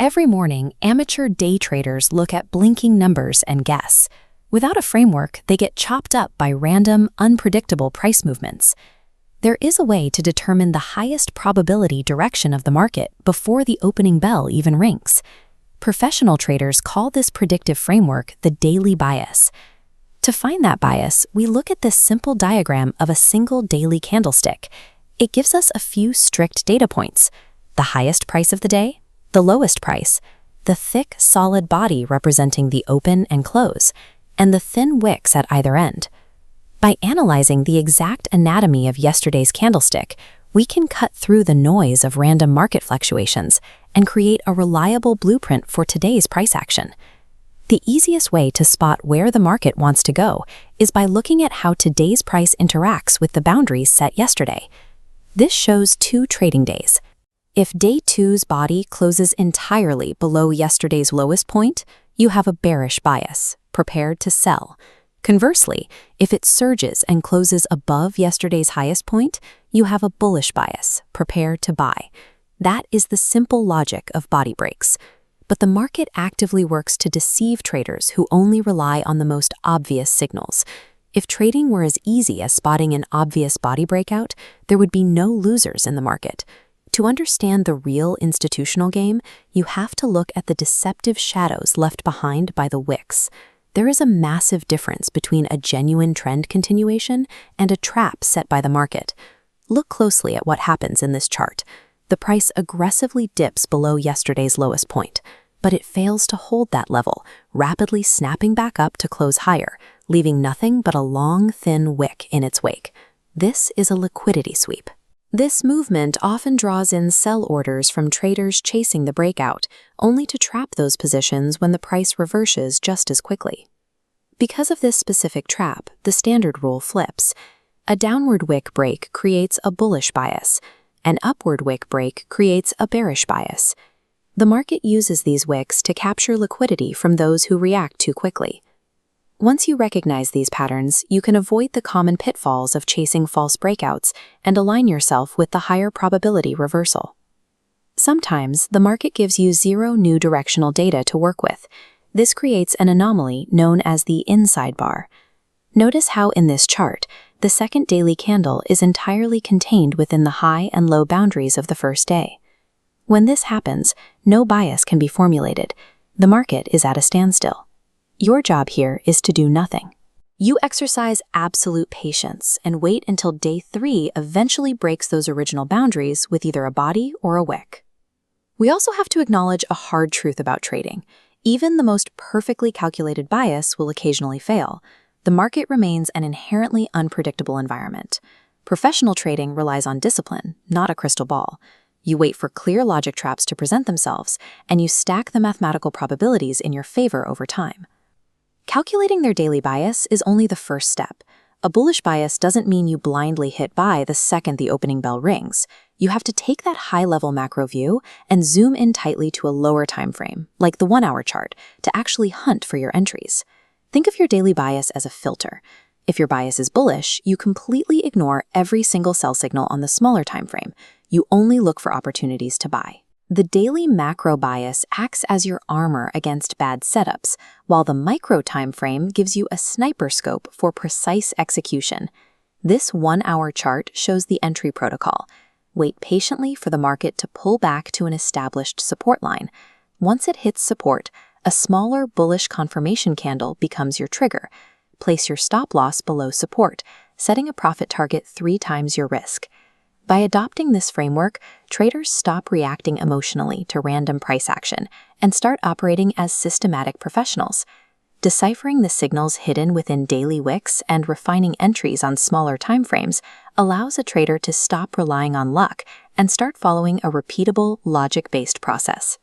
Every morning, amateur day traders look at blinking numbers and guess. Without a framework, they get chopped up by random, unpredictable price movements. There is a way to determine the highest probability direction of the market before the opening bell even rings. Professional traders call this predictive framework the daily bias. To find that bias, we look at this simple diagram of a single daily candlestick. It gives us a few strict data points: the highest price of the day, the lowest price, the thick, solid body representing the open and close, and the thin wicks at either end. By analyzing the exact anatomy of yesterday's candlestick, we can cut through the noise of random market fluctuations and create a reliable blueprint for today's price action. The easiest way to spot where the market wants to go is by looking at how today's price interacts with the boundaries set yesterday. This shows 2 trading days. If day 2's body closes entirely below yesterday's lowest point, you have a bearish bias, prepared to sell. Conversely, if it surges and closes above yesterday's highest point, you have a bullish bias, prepared to buy. That is the simple logic of body breaks. But the market actively works to deceive traders who only rely on the most obvious signals. If trading were as easy as spotting an obvious body breakout, there would be no losers in the market. To understand the real institutional game, you have to look at the deceptive shadows left behind by the wicks. There is a massive difference between a genuine trend continuation and a trap set by the market. Look closely at what happens in this chart. The price aggressively dips below yesterday's lowest point, but it fails to hold that level, rapidly snapping back up to close higher, leaving nothing but a long, thin wick in its wake. This is a liquidity sweep. This movement often draws in sell orders from traders chasing the breakout, only to trap those positions when the price reverses just as quickly. Because of this specific trap, the standard rule flips. A downward wick break creates a bullish bias. An upward wick break creates a bearish bias. The market uses these wicks to capture liquidity from those who react too quickly. Once you recognize these patterns, you can avoid the common pitfalls of chasing false breakouts and align yourself with the higher probability reversal. Sometimes, the market gives you 0 new directional data to work with. This creates an anomaly known as the inside bar. Notice how in this chart, the second daily candle is entirely contained within the high and low boundaries of the first day. When this happens, no bias can be formulated. The market is at a standstill. Your job here is to do nothing. You exercise absolute patience and wait until day 3 eventually breaks those original boundaries with either a body or a wick. We also have to acknowledge a hard truth about trading. Even the most perfectly calculated bias will occasionally fail. The market remains an inherently unpredictable environment. Professional trading relies on discipline, not a crystal ball. You wait for clear logic traps to present themselves, and you stack the mathematical probabilities in your favor over time. Calculating their daily bias is only the first step. A bullish bias doesn't mean you blindly hit buy the second the opening bell rings. You have to take that high-level macro view and zoom in tightly to a lower time frame, like the 1-hour chart, to actually hunt for your entries. Think of your daily bias as a filter. If your bias is bullish, you completely ignore every single sell signal on the smaller time frame. You only look for opportunities to buy. The daily macro bias acts as your armor against bad setups, while the micro time frame gives you a sniper scope for precise execution. This 1-hour chart shows the entry protocol. Wait patiently for the market to pull back to an established support line. Once it hits support, a smaller bullish confirmation candle becomes your trigger. Place your stop loss below support, setting a profit target 3 times your risk. By adopting this framework, traders stop reacting emotionally to random price action and start operating as systematic professionals. Deciphering the signals hidden within daily wicks and refining entries on smaller timeframes allows a trader to stop relying on luck and start following a repeatable, logic-based process.